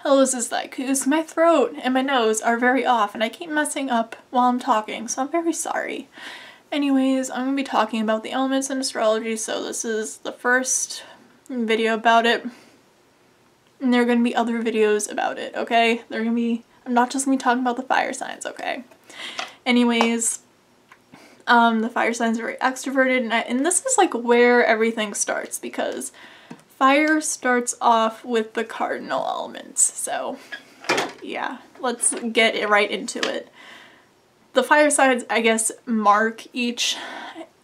Hello, this is because my throat and my nose are very off and I keep messing up while I'm talking, so I'm very sorry. Anyways, I'm going to be talking about the elements in astrology, so this is the first video about it. And there are going to be other videos about it, okay? I'm not just going to be talking about the fire signs, okay? Anyways, the fire signs are very extroverted, and this is like where everything starts, because fire starts off with the cardinal elements. So yeah, let's get it right into it. The fire signs, I guess, mark each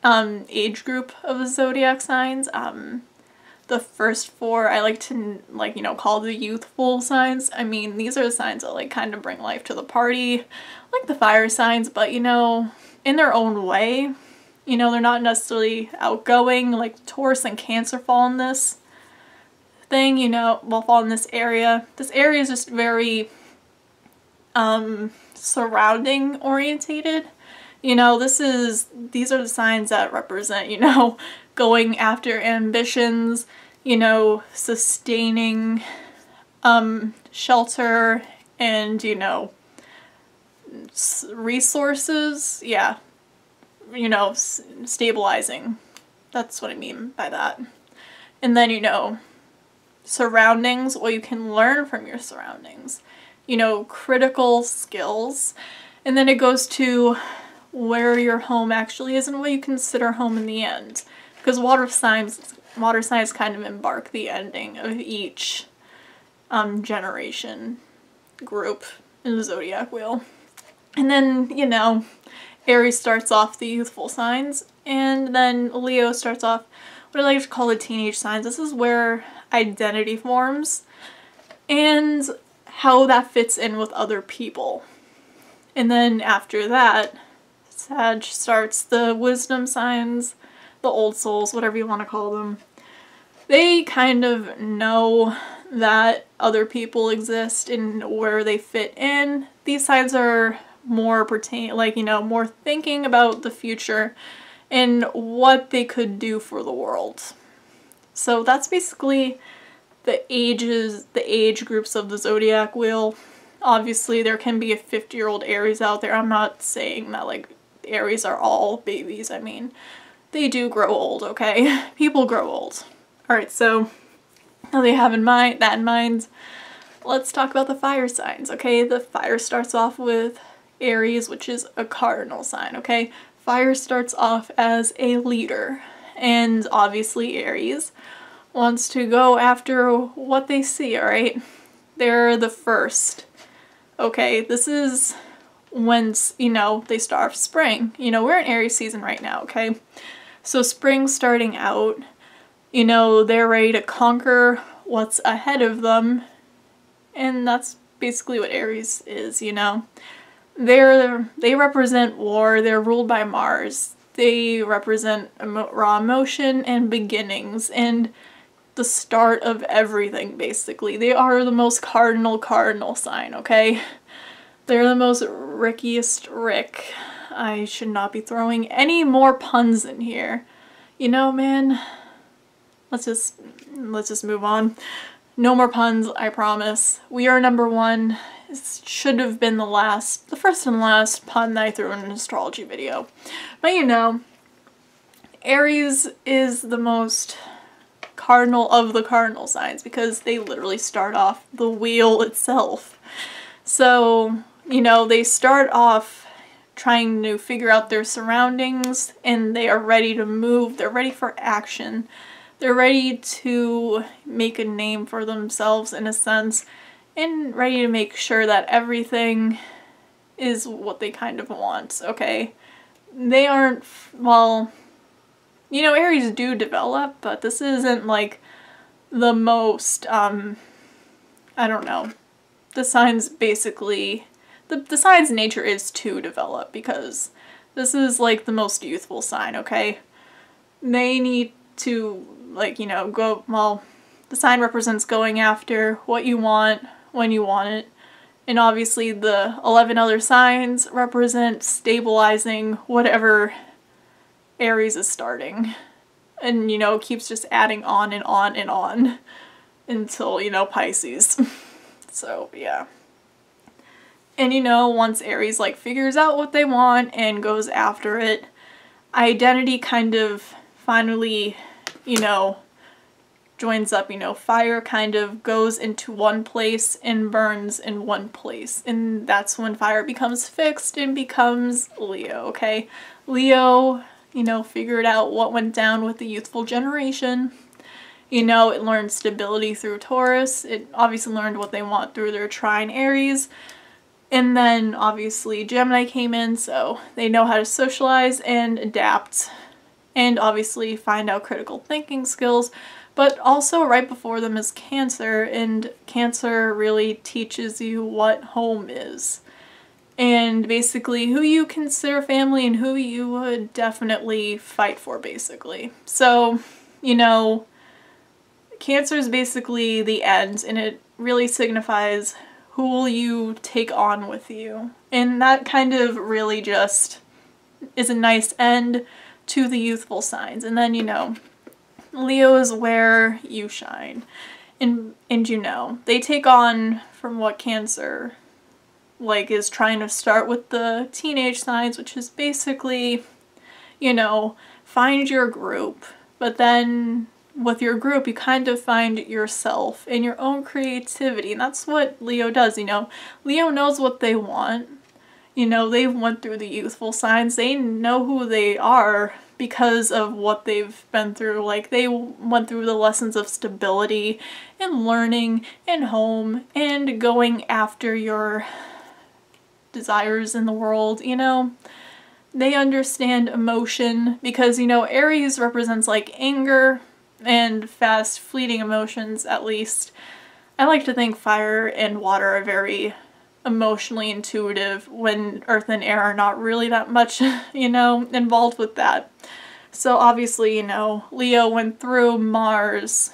age group of the zodiac signs. The first four I like to call the youthful signs. I mean, these are the signs that kind of bring life to the party, like the fire signs, but in their own way. They're not necessarily outgoing. Like Taurus and Cancer fall in this thing, will fall in this area. This area is just very surrounding orientated. These are the signs that represent, going after ambitions, sustaining shelter and, resources. Yeah. Stabilizing. That's what I mean by that. And then, surroundings, what you can learn from your surroundings. Critical skills. And then it goes to where your home actually is and what you consider home in the end. Because water signs kind of embark the ending of each generation group in the zodiac wheel. And then, Aries starts off the youthful signs, and then Leo starts off what I like to call the teenage signs. This is where identity forms and how that fits in with other people. And then after that, Sag starts the wisdom signs, the old souls, whatever you want to call them. They kind of know that other people exist and where they fit in. These signs are more more thinking about the future and what they could do for the world. So that's basically the age groups of the zodiac wheel. Obviously, there can be a 50-year-old Aries out there. I'm not saying that Aries are all babies. I mean, they do grow old, okay? People grow old. Alright, so now they have that in mind, let's talk about the fire signs, okay? The fire starts off with Aries, which is a cardinal sign, okay? Fire starts off as a leader, and obviously Aries wants to go after what they see, alright? They're the first. Okay, this is when, they start off spring. We're in Aries season right now, okay? So spring's starting out. They're ready to conquer what's ahead of them. And that's basically what Aries is, They represent war. They're ruled by Mars. They represent raw emotion and beginnings and the start of everything, basically. They are the most cardinal sign, okay? They're the most rickiest Rick. I should not be throwing any more puns in here. Man, let's just move on. No more puns, I promise. We are number one. This should have been the first and last pun that I threw in an astrology video. But Aries is the most cardinal of the cardinal signs because they literally start off the wheel itself. So, they start off trying to figure out their surroundings, and they are ready to move. They're ready for action. They're ready to make a name for themselves in a sense, and ready to make sure that everything is what they kind of want, okay? They aren't, Aries do develop, but this isn't the most, I don't know. The sign's basically, the sign's nature is to develop, because this is the most youthful sign, okay? They need to the sign represents going after what you want when you want it. And obviously the 11 other signs represent stabilizing whatever Aries is starting. And, keeps just adding on and on and on until, Pisces. So yeah. And you know, once Aries like figures out what they want and goes after it, identity kind of finally, you know, joins up, you know, fire kind of goes into one place and burns in one place. And that's when fire becomes fixed and becomes Leo, okay? Leo, you know, figured out what went down with the youthful generation. You know, it learned stability through Taurus. It obviously learned what they want through their trine Aries. And then obviously Gemini came in, so they know how to socialize and adapt and obviously find out critical thinking skills. But also right before them is Cancer, and Cancer really teaches you what home is. And basically who you consider family and who you would definitely fight for, basically. So, you know, Cancer is basically the end, and it really signifies who will you take on with you. And that kind of really just is a nice end to the youthful signs. And then, you know, Leo is where you shine. And you know, they take on from what Cancer like is trying to start with the teenage signs, which is basically, you know, find your group. But then with your group, you kind of find yourself and your own creativity. And that's what Leo does, you know. Leo knows what they want. You know, they went through the youthful signs. They know who they are because of what they've been through. Like, they went through the lessons of stability and learning and home and going after your desires in the world, you know. They understand emotion because, you know, Aries represents like anger and fast fleeting emotions, at least. I like to think fire and water are very emotionally intuitive when earth and air are not really that much, you know, involved with that. So obviously, you know, Leo went through Mars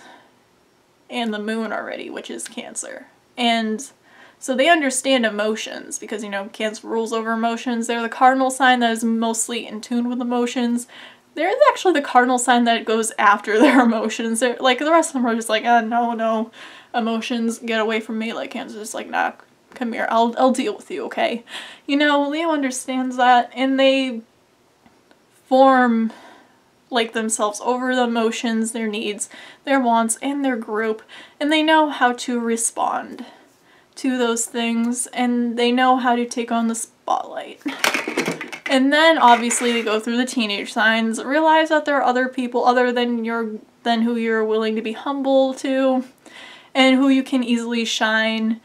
and the moon already, which is Cancer. And so they understand emotions because, you know, Cancer rules over emotions. They're the cardinal sign that is mostly in tune with emotions. They're actually the cardinal sign that goes after their emotions. They're, like, the rest of them are just like, no, emotions, get away from me. Like, Cancer's just like, nah, come here, I'll deal with you, okay? You know, Leo understands that, and they form, like, themselves over the emotions, their needs, their wants, and their group, and they know how to respond to those things, and they know how to take on the spotlight. And then obviously they go through the teenage signs, realize that there are other people other than who you're willing to be humble to, and who you can easily shine,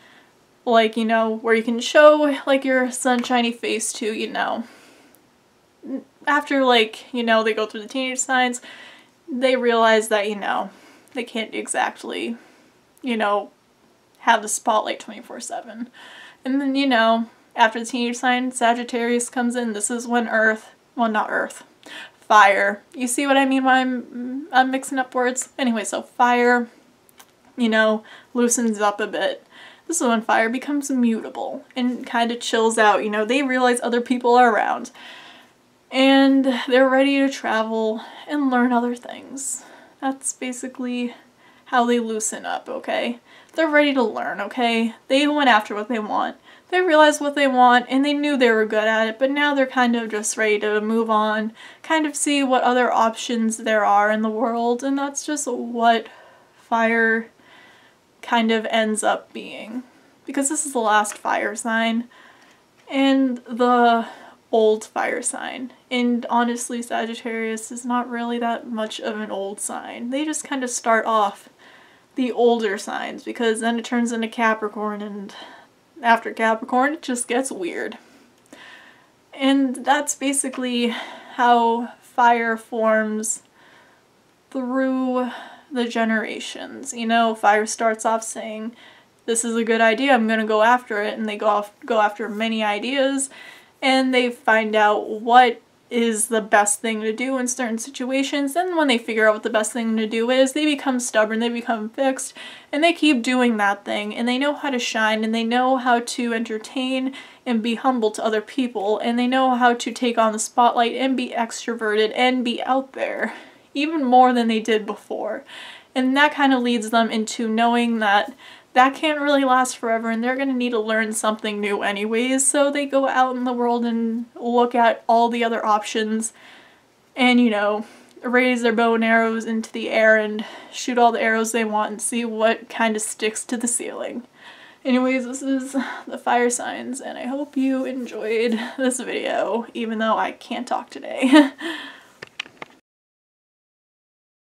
like, you know, where you can show like your sunshiny face to, you know. After, like, you know, they go through the teenage signs, they realize that, you know, they can't exactly, you know, have the spotlight 24/7. And then, you know, after the teenage sign, Sagittarius comes in. This is when fire. You see what I mean when I'm mixing up words? Anyway, so fire, you know, loosens up a bit. This is when fire becomes mutable and kind of chills out. You know, they realize other people are around. And they're ready to travel and learn other things. That's basically how they loosen up, okay? They're ready to learn, okay? They went after what they want. They realized what they want, and they knew they were good at it, but now they're kind of just ready to move on, kind of see what other options there are in the world, and that's just what fire kind of ends up being. Because this is the last fire sign, and the old fire sign. And honestly, Sagittarius is not really that much of an old sign. They just kind of start off the older signs, because then it turns into Capricorn, and after Capricorn, it just gets weird. And that's basically how fire forms through the generations. You know, fire starts off saying, this is a good idea, I'm gonna go after it, and they go after many ideas, and they find out what is the best thing to do in certain situations. Then when they figure out what the best thing to do is, they become stubborn, they become fixed, and they keep doing that thing, and they know how to shine, and they know how to entertain and be humble to other people, and they know how to take on the spotlight and be extroverted and be out there, even more than they did before. And that kind of leads them into knowing that that can't really last forever, and they're gonna need to learn something new anyways, so they go out in the world and look at all the other options and, you know, raise their bow and arrows into the air and shoot all the arrows they want and see what kind of sticks to the ceiling. Anyways, this is the fire signs, and I hope you enjoyed this video, even though I can't talk today.